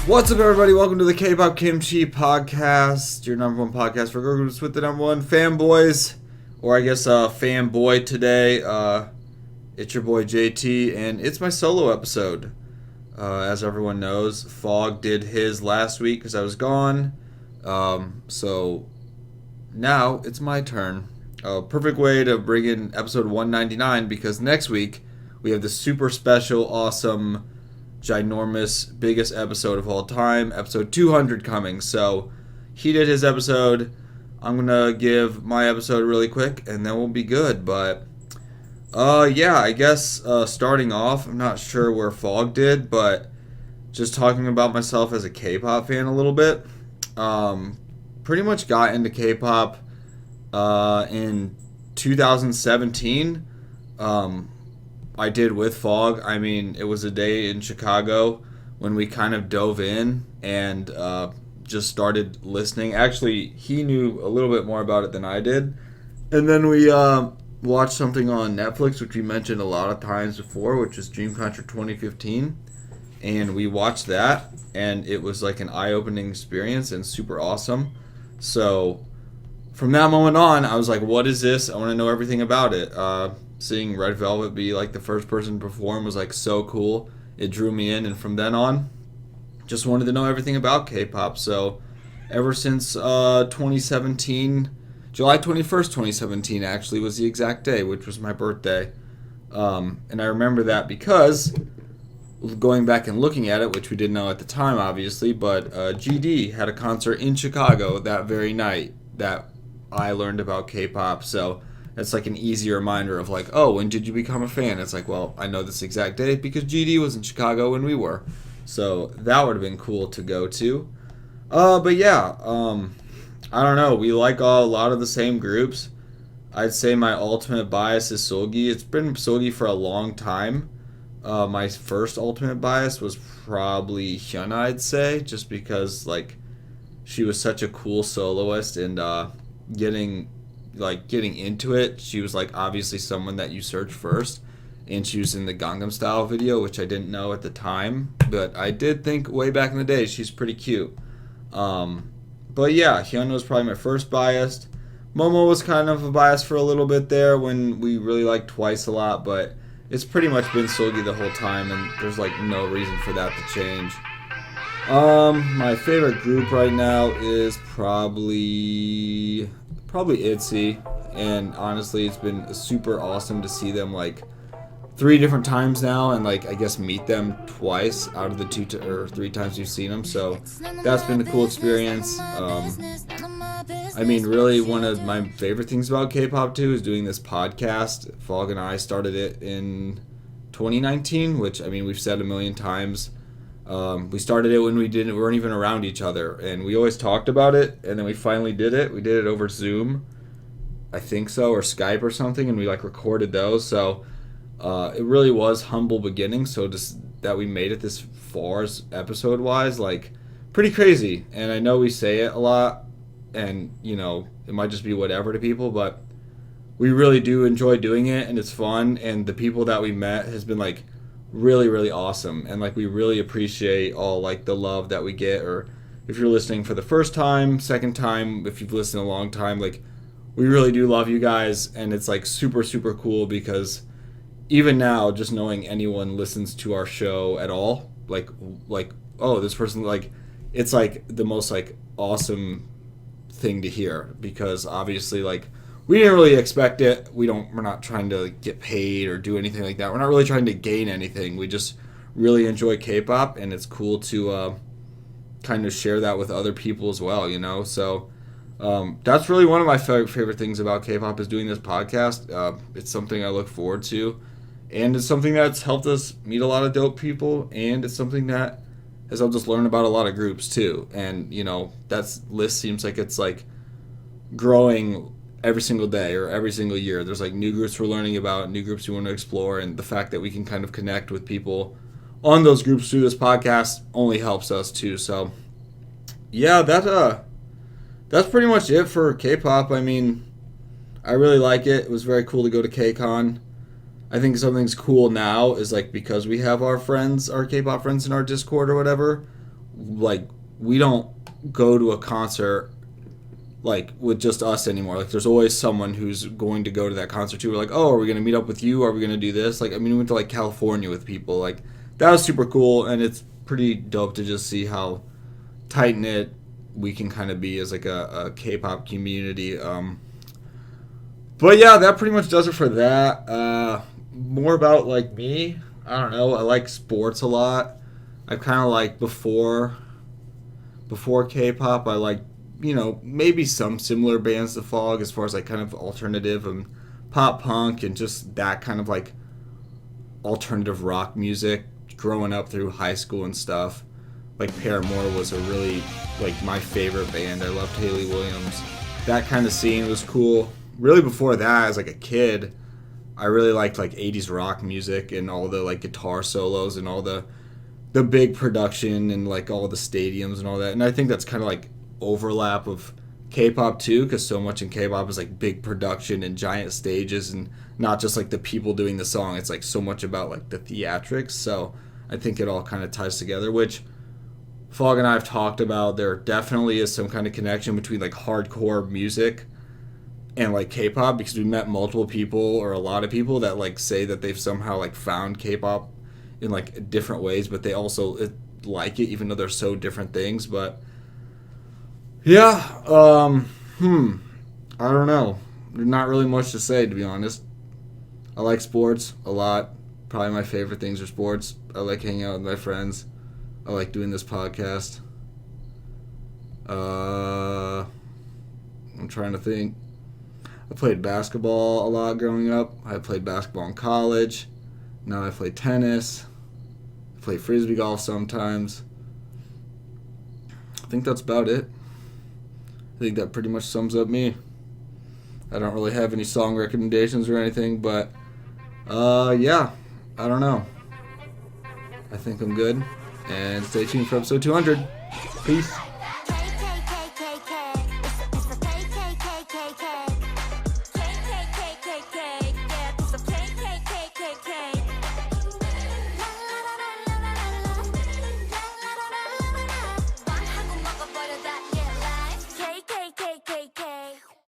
What's up, everybody? Welcome to the K-Pop Kimchi Podcast, your number one podcast for girl groups with the number one fanboys, or I guess fanboy today. It's your boy JT, and it's my solo episode. As everyone knows, Fog did his last week because I was gone, so now it's my turn. Perfect way to bring in episode 199 because next week we have the super special, awesome, ginormous, biggest episode of all time, episode 200 coming. So he did his episode. I'm gonna give my episode really quick and then we'll be good. But I guess starting off, I'm not sure where Fog did, but just talking about myself as a K-pop fan a little bit. Pretty much got into K-pop in 2017. I did with Fog. I mean, it was a day in Chicago when we kind of dove in and just started listening. Actually, he knew a little bit more about it than I did. And then we watched something on Netflix, which we mentioned a lot of times before, which is Dream Country 2015. And we watched that, and it was like an eye-opening experience and super awesome. So from that moment on, I was like, what is this? I want to know everything about it. Seeing Red Velvet be like the first person to perform was like so cool. It drew me in, and from then on, just wanted to know everything about K-pop. So ever since 2017, July 21st, 2017 actually was the exact day, which was my birthday. And I remember that because going back and looking at it, which we didn't know at the time obviously, but GD had a concert in Chicago that very night that I learned about K-pop. So it's like an easy reminder of like, oh, when did you become a fan? It's like, well, I know this exact day because GD was in Chicago when we were. So that would have been cool to go to. But yeah, I don't know. We like a lot of the same groups. I'd say my ultimate bias is Seulgi. It's been Seulgi for a long time. My first ultimate bias was probably Hyuna, I'd say, just because like she was such a cool soloist and getting into it, she was like obviously someone that you search first, and she was in the Gangnam Style video, which I didn't know at the time, but I did think way back in the day she's pretty cute. But yeah, Hyuna was probably my first bias. Momo was kind of a bias for a little bit there when we really liked Twice a lot, but it's pretty much been Seulgi the whole time, and there's like no reason for that to change. My favorite group right now is probably ITZY, and honestly it's been super awesome to see them like 3 different times now, and like I guess meet them twice out of the 2 or 3 times we've seen them, so that's been a cool experience. I mean, really one of my favorite things about K-pop too is doing this podcast. Fog and I started it in 2019, which I mean we've said a million times. We started it when we weren't even around each other, and we always talked about it, and then we finally did it. We did it over Zoom, I think so, or Skype or something, and we like recorded those. So it really was humble beginnings. So just that we made it this far episode wise, like pretty crazy. And I know we say it a lot, and you know it might just be whatever to people, but we really do enjoy doing it, and it's fun. And the people that we met has been like really, really awesome, and like we really appreciate all like the love that we get. Or if you're listening for the first time, second time, if you've listened a long time, like we really do love you guys, and it's like super, super cool because even now, just knowing anyone listens to our show at all, like oh, this person, like it's like the most like awesome thing to hear, because obviously like we didn't really expect it. We're not trying to get paid or do anything like that. We're not really trying to gain anything. We just really enjoy K-pop, and it's cool to kind of share that with other people as well, you know? So that's really one of my favorite things about K-pop is doing this podcast. It's something I look forward to, and it's something that's helped us meet a lot of dope people, and it's something that has helped us learn about a lot of groups too. And, you know, that list seems like it's like growing every single day or every single year. There's like new groups we're learning about, new groups we want to explore, and the fact that we can kind of connect with people on those groups through this podcast only helps us too. So yeah, that's pretty much it for K-pop. I mean, I really like it. It was very cool to go to K-Con. I think something's cool now is like because we have our friends, our K-pop friends in our Discord or whatever, like we don't go to a concert like with just us anymore. Like there's always someone who's going to go to that concert too. We're like, oh, are we gonna meet up with you? Are we gonna do this? Like, I mean, we went to like California with people. Like that was super cool, and it's pretty dope to just see how tight knit we can kind of be as like a K-pop community. But yeah, that pretty much does it for that. More about like me. I don't know. I like sports a lot. I kind of like before K-pop. I like maybe some similar bands to Fog as far as like kind of alternative and pop punk and just that kind of like alternative rock music growing up through high school and stuff. Like Paramore was a really like my favorite band. I loved Hayley Williams. That kind of scene was cool. Really before that, as like a kid, I really liked like 80s rock music and all the like guitar solos and all the big production and like all the stadiums and all that. And I think that's kind of like overlap of K-pop too, because so much in K-pop is like big production and giant stages and not just like the people doing the song. It's like so much about like the theatrics. So I think it all kind of ties together, which Fog and I have talked about. There definitely is some kind of connection between like hardcore music and like K-pop, because we met multiple people or a lot of people that like say that they've somehow like found K-pop in like different ways, but they also like it even though they're so different things. But yeah, I don't know. There's not really much to say, to be honest. I like sports a lot. Probably my favorite things are sports. I like hanging out with my friends. I like doing this podcast. I'm trying to think. I played basketball a lot growing up. I played basketball in college. Now I play tennis. I play frisbee golf sometimes. I think that's about it. I think that pretty much sums up me. I don't really have any song recommendations or anything, but yeah, I don't know. I think I'm good. And stay tuned for episode 200. Peace.